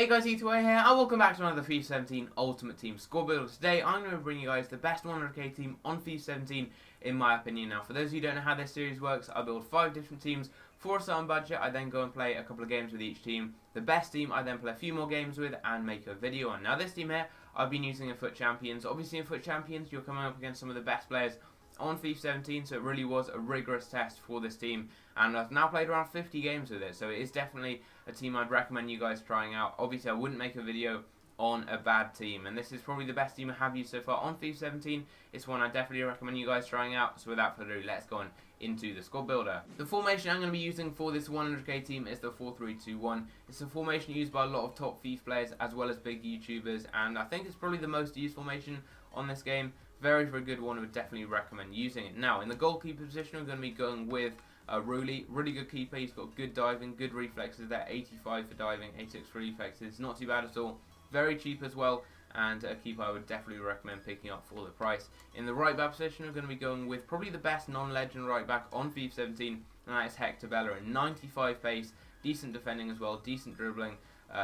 Hey guys, E2A here, and welcome back to another FIFA 17 Ultimate Team Squad Builder. Today, I'm going to bring you guys the best 100k team on FIFA 17, in my opinion. Now, for those of you who don't know how this series works, I build 5 different teams for a certain budget. I then go and play a couple of games with each team. The best team, I then play a few more games with and make a video on. Now, this team here, I've been using in FUT Champions. Obviously, in FUT Champions, you're coming up against some of the best players on FIFA 17, so it really was a rigorous test for this team, and I've now played around 50 games with it, so it is definitely a team I'd recommend you guys trying out. Obviously, I wouldn't make a video on a bad team, and this is probably the best team I have used so far on FIFA 17. It's one I definitely recommend you guys trying out, so without further ado, let's go on into the squad builder. The formation I'm going to be using for this 100k team is the 4-3-2-1. It's a formation used by a lot of top FIFA players as well as big YouTubers, and I think it's probably the most used formation on this game. Very, very good one. I would definitely recommend using it. Now, in the goalkeeper position, we're going to be going with Rulli. Really good keeper. He's got good diving, good reflexes there. 85 for diving, 86 for reflexes. Not too bad at all. Very cheap as well, and a keeper I would definitely recommend picking up for the price. In the right back position, we're going to be going with probably the best non-legend right back on FIFA 17, and that is BELLERIN. 95 pace, decent defending as well, decent dribbling.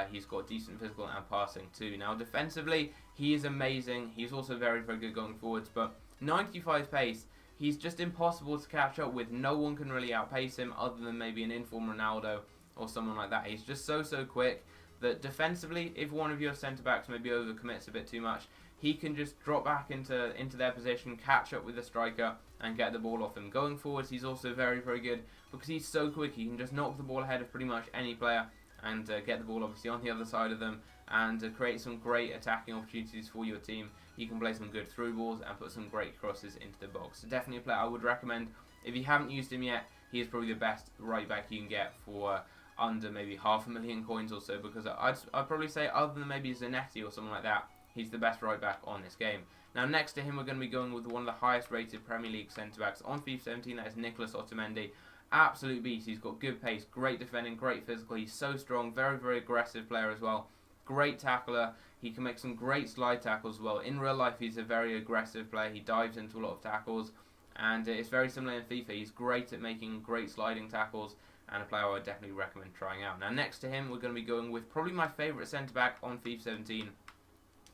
He's got decent physical and passing too. Now, defensively, he is amazing. He's also very, very good going forwards, but 95 pace, he's just impossible to catch up with. No one can really outpace him other than maybe an informed Ronaldo or someone like that. He's just so quick that defensively, if one of your centre-backs maybe overcommits a bit too much, he can just drop back into their position, catch up with the striker, and get the ball off him. Going forwards, he's also very, very good because he's so quick. He can just knock the ball ahead of pretty much any player and get the ball obviously on the other side of them, and create some great attacking opportunities for your team. You can play some good through balls and put some great crosses into the box. So definitely a player I would recommend. If you haven't used him yet, he is probably the best right back you can get for under maybe 500,000 coins or so, because I'd probably say other than maybe Zanetti or something like that, he's the best right back on this game. Now, next to him, we're going to be going with one of the highest rated Premier League centre backs on FIFA 17, that is OTAMENDI. Absolute beast. He's got good pace, great defending, great physical. He's so strong, very, very aggressive player as well. Great tackler. He can make some great slide tackles as well. In real life, he's a very aggressive player. He dives into a lot of tackles, and it's very similar in FIFA. He's great at making great sliding tackles, and a player I would definitely recommend trying out. Now, next to him, we're going to be going with probably my favourite centre back on FIFA 17,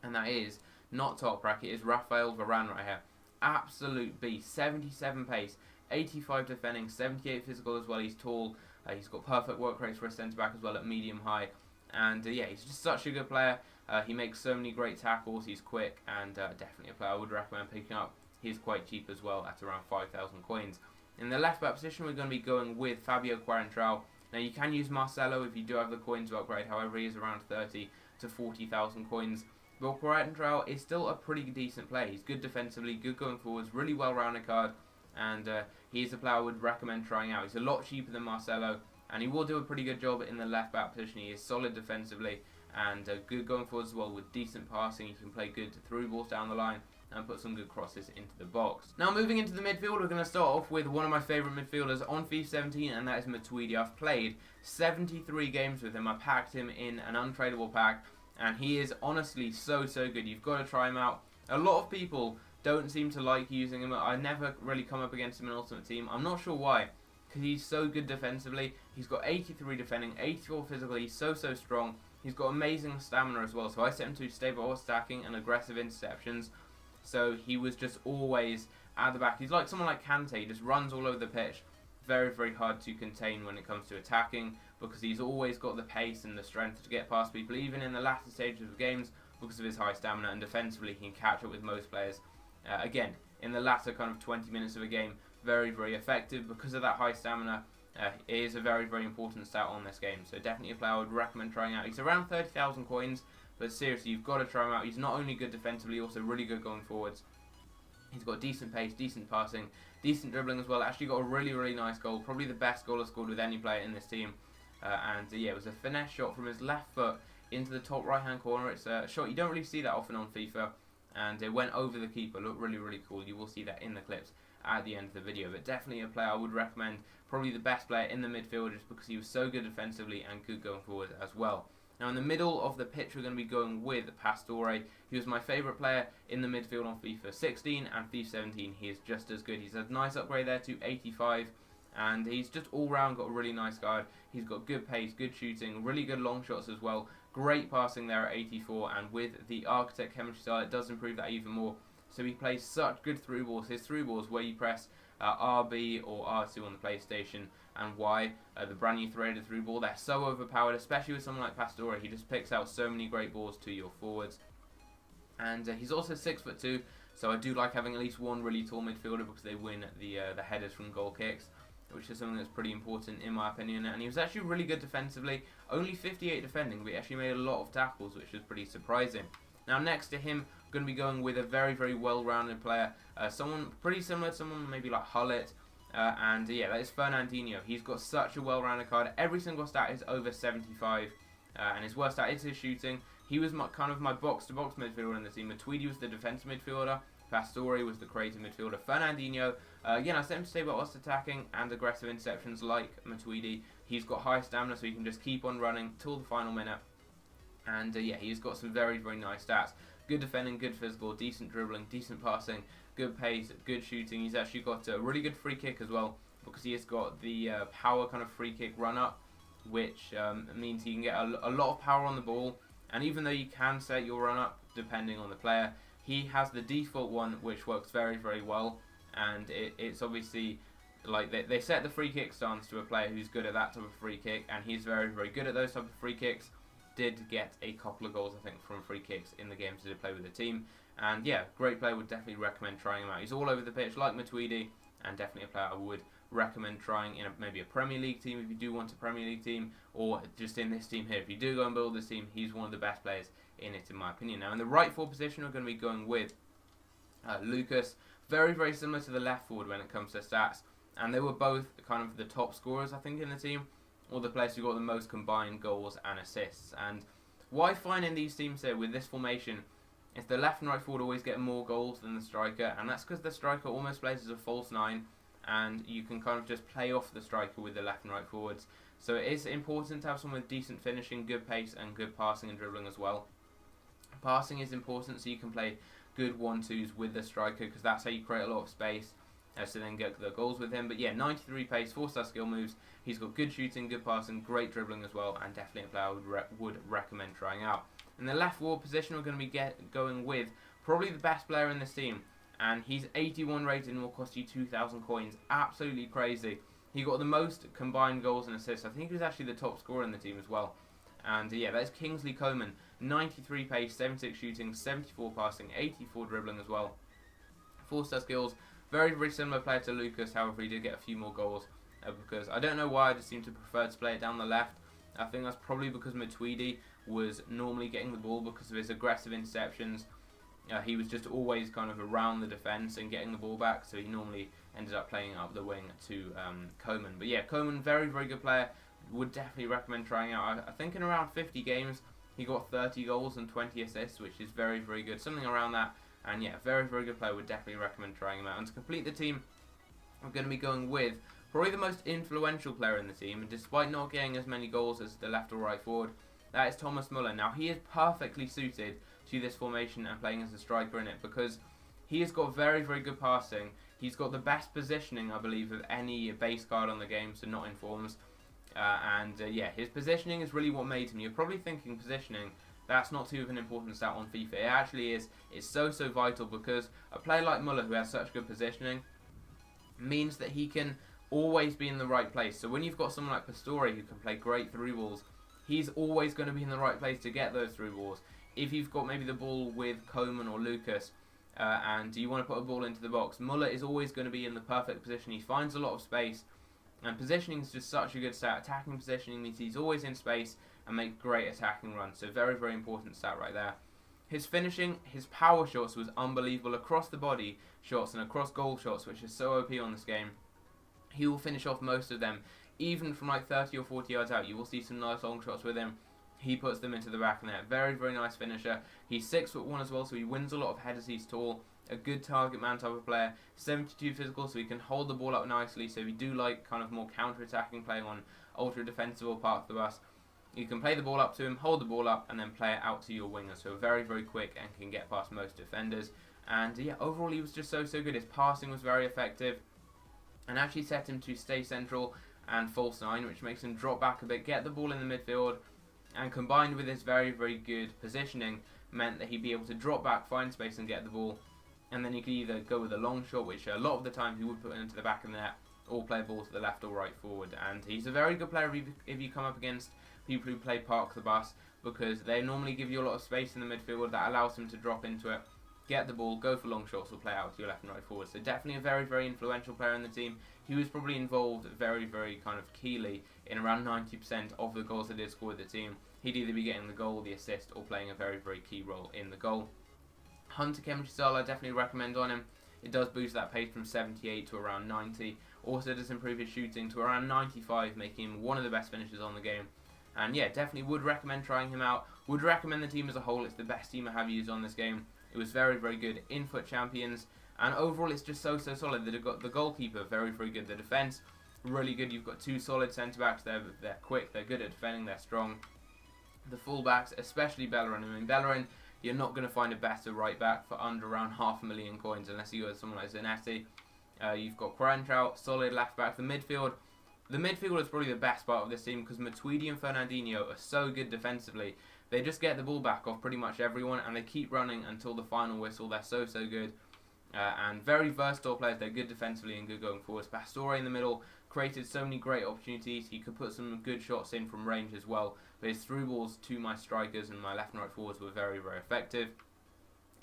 and that is not top bracket. It is Raphael Varane right here. Absolute beast. 77 pace. 85 defending, 78 physical as well. He's tall. He's got perfect work rates for a centre back as well at medium high, and yeah, he's just such a good player. He makes so many great tackles. He's quick, and definitely a player I would recommend picking up. He's quite cheap as well at around 5,000 coins. In the left back position, we're going to be going with Fabio Quarentrao. Now, you can use Marcelo if you do have the coins to upgrade. However, he is around 30 to 40,000 coins. But Quarentrao is still a pretty decent player. He's good defensively, good going forwards, really well-rounded card. And he's a player I would recommend trying out. He's a lot cheaper than Marcelo, and he will do a pretty good job in the left back position. He is solid defensively and good going forward as well, with decent passing. He can play good through balls down the line and put some good crosses into the box. Now, moving into the midfield, we're going to start off with one of my favourite midfielders on FIFA 17, and that is MATUIDI. I've played 73 games with him. I packed him in an untradeable pack, and he is honestly so good. You've got to try him out. A lot of people don't seem to like using him. I never really come up against him in Ultimate Team. I'm not sure why, because he's so good defensively. He's got 83 defending, 84 physical. He's so strong. He's got amazing stamina as well. So I set him to stable stacking and aggressive interceptions. So he was just always at the back. He's like someone like Kante. He just runs all over the pitch. Very, very hard to contain when it comes to attacking, because he's always got the pace and the strength to get past people, even in the latter stages of games, because of his high stamina. And defensively, he can catch up with most players. Again, in the latter kind of 20 minutes of a game, very, very effective because of that high stamina. It is a very, very important stat on this game, so definitely a player I would recommend trying out. He's around 30,000 coins, but seriously, you've got to try him out. He's not only good defensively, also really good going forwards. He's got decent pace, decent passing, decent dribbling as well. Actually got a really, really nice goal, probably the best goal I've scored with any player in this team. And yeah, it was a finesse shot from his left foot into the top right-hand corner. It's a shot you don't really see that often on FIFA, and it went over the keeper. Looked really, really cool. You will see that in the clips at the end of the video. But definitely a player I would recommend, probably the best player in the midfield, just because he was so good defensively and good going forward as well. Now, in the middle of the pitch, we're going to be going with Pastore. He was my favourite player in the midfield on FIFA 16 and FIFA 17. He is just as good. He's a nice upgrade there to 85. And he's just all round got a really nice guard. He's got good pace, good shooting, really good long shots as well. Great passing there at 84, and with the Architect chemistry style, it does improve that even more. So he plays such good through balls. His through balls, where you press RB or R2 on the PlayStation and Y, the brand new threaded through ball, they're so overpowered, especially with someone like Pastore. He just picks out so many great balls to your forwards. And he's also 6'2", so I do like having at least one really tall midfielder because they win the headers from goal kicks, which is something that's pretty important in my opinion. And he was actually really good defensively, only 58 defending, but he actually made a lot of tackles, which was pretty surprising. Now next to him, I'm going to be going with a very, very well-rounded player, someone pretty similar to someone maybe like Hullet, and yeah, that is Fernandinho. He's got such a well-rounded card. Every single stat is over 75, and his worst stat is his shooting. He was kind of my box-to-box midfielder in the team. MATUIDI was the defensive midfielder. Pastore was the creative midfielder. Fernandinho, again, I said him to say about us attacking and aggressive interceptions like MATUIDI. He's got high stamina, so he can just keep on running till the final minute. And yeah, he's got some very, very nice stats. Good defending, good physical, decent dribbling, decent passing, good pace, good shooting. He's actually got a really good free kick as well, because he has got the power kind of free kick run up, which means he can get a lot of power on the ball. And even though you can set your run up depending on the player, he has the default one, which works very, very well. And it's obviously like they set the free kick stance to a player who's good at that type of free kick, and he's very, very good at those type of free kicks. Did get a couple of goals, I think, from free kicks in the games that he played with the team. And yeah, great player, would definitely recommend trying him out. He's all over the pitch like MATUIDI, and definitely a player I would recommend trying in maybe a Premier League team if you do want a Premier League team, or just in this team here. If you do go and build this team, he's one of the best players in it, in my opinion. Now, in the right forward position, we're going to be going with Lucas. Very, very similar to the left forward when it comes to stats, and they were both kind of the top scorers, I think, in the team, or the players who got the most combined goals and assists. And what I find in these teams here with this formation is the left and right forward always get more goals than the striker, and that's because the striker almost plays as a false nine, and you can kind of just play off the striker with the left and right forwards. So it is important to have someone with decent finishing, good pace, and good passing and dribbling as well. Passing is important so you can play good 1-2s with the striker, because that's how you create a lot of space, so then get the goals with him. But yeah, 93 pace, 4-star skill moves. He's got good shooting, good passing, great dribbling as well, and definitely a player I would recommend trying out. In the left forward position, we're going to be going with probably the best player in this team, and he's 81 rated and will cost you 2,000 coins. Absolutely crazy. He got the most combined goals and assists. I think he was actually the top scorer in the team as well. And yeah, that's Kingsley Coman. 93 pace, 76 shooting, 74 passing, 84 dribbling as well. 4-star skills. Very, very similar player to Lucas, however he did get a few more goals, because I don't know why, I just seem to prefer to play it down the left. I think that's probably because MATUIDI was normally getting the ball because of his aggressive interceptions. He was just always kind of around the defence and getting the ball back, so he normally ended up playing up the wing to Coman. But yeah, Coman, very, very good player, would definitely recommend trying out. I think in around 50 games, he got 30 goals and 20 assists, which is very, very good, something around that. And yeah, very, very good player, would definitely recommend trying him out. And to complete the team, I'm going to be going with probably the most influential player in the team, and despite not getting as many goals as the left or right forward, that is Thomas Muller. Now, he is perfectly suited to this formation and playing as a striker in it, because he has got very, very good passing. He's got the best positioning, I believe, of any base card on the game, so not in forms. Yeah, his positioning is really what made him. You're probably thinking positioning, that's not too of an important stat on FIFA. It actually is. It's so, so vital, because a player like Muller, who has such good positioning, means that he can always be in the right place. So when you've got someone like Pastore who can play great through balls, he's always going to be in the right place to get those through balls. If you've got maybe the ball with Coman or Lucas, and you want to put a ball into the box, Muller is always going to be in the perfect position. He finds a lot of space, and positioning is just such a good stat. Attacking positioning means he's always in space and make great attacking runs. So very, very important stat right there. His finishing, his power shots was unbelievable, across the body shots and across goal shots, which is so OP on this game. He will finish off most of them, even from like 30 or 40 yards out. You will see some nice long shots with him. He puts them into the back of the net. Very, very nice finisher. He's 6'1" as well, so he wins a lot of headers. He's tall. A good target man type of player. 72 physical, so he can hold the ball up nicely. So if you do like kind of more counter-attacking, playing on ultra defensive or park the bus, you can play the ball up to him, hold the ball up, and then play it out to your winger. So very, very quick and can get past most defenders. And yeah, overall he was just so, so good. His passing was very effective, and actually set him to stay central and false nine, which makes him drop back a bit, get the ball in the midfield, and combined with his very, very good positioning meant that he'd be able to drop back, find space and get the ball, and then you could either go with a long shot, which a lot of the time he would put into the back of the net, or play a ball to the left or right forward. And he's a very good player if you come up against people who play park the bus, because they normally give you a lot of space in the midfield that allows him to drop into it, get the ball, go for long shots, or play out to your left and right forward. So definitely a very, very influential player in the team. He was probably involved very, very kind of keyly in around 90% of the goals that did score with the team. He'd either be getting the goal, the assist, or playing a very, very key role in the goal. Hunter chemistry style, I definitely recommend on him. It does boost that pace from 78 to around 90. Also does improve his shooting to around 95, making him one of the best finishers on the game. And yeah, definitely would recommend trying him out. Would recommend the team as a whole. It's the best team I have used on this game. It was very, very good in FUT Champions. And overall, it's just so solid. The goalkeeper, very, very good. The defence, really good. You've got two solid centre-backs. They're quick, they're good at defending, they're strong. The full-backs, especially Bellerin. I mean, Bellerin, you're not going to find a better right-back for under around 500,000 coins unless you go with someone like Zanetti. You've got Quarantrout, solid left-back. The midfield is probably the best part of this team because Matuidi and Fernandinho are so good defensively. They just get the ball back off pretty much everyone and they keep running until the final whistle. They're so good. And very versatile players. They're good defensively and good going forwards. Pastore in the middle created so many great opportunities. He could put some good shots in from range as well. But his through balls to my strikers and my left and right forwards were very, very effective.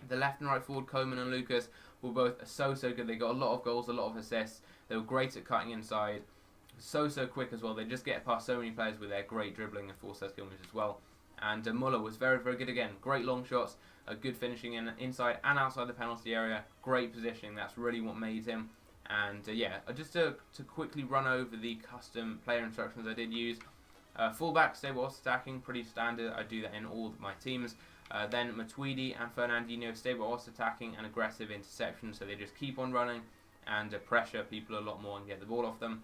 The left and right forward, Coman and Lucas, were both so good. They got a lot of goals, a lot of assists. They were great at cutting inside. So quick as well. They just get past so many players with their great dribbling and force skill moves as well. And Muller was very, very good again. Great long shots, good finishing inside and outside the penalty area. Great positioning. That's really what made him. And yeah, just to quickly run over the custom player instructions I did use. Fullback, stable whilst attacking, pretty standard. I do that in all of my teams. Then Matuidi and Fernandinho, stable whilst attacking and aggressive interception. So they just keep on running and pressure people a lot more and get the ball off them.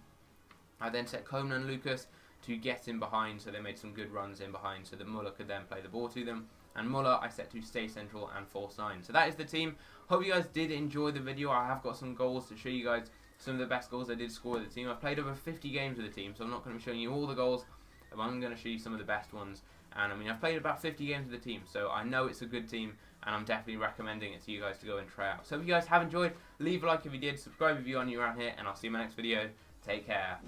I then set Coman and Lucas to get in behind, so they made some good runs in behind so that Muller could then play the ball to them. And Muller I set to stay central and false 9. So that is the team. Hope you guys did enjoy the video. I have got some goals to show you guys, some of the best goals I did score with the team. I've played over 50 games with the team, so I'm not going to be showing you all the goals, but I'm going to show you some of the best ones. And I mean, I've played about 50 games with the team, so I know it's a good team, and I'm definitely recommending it to you guys to go and try out. So if you guys have enjoyed, leave a like if you did, subscribe if you're new around here, and I'll see you in my next video. Take care.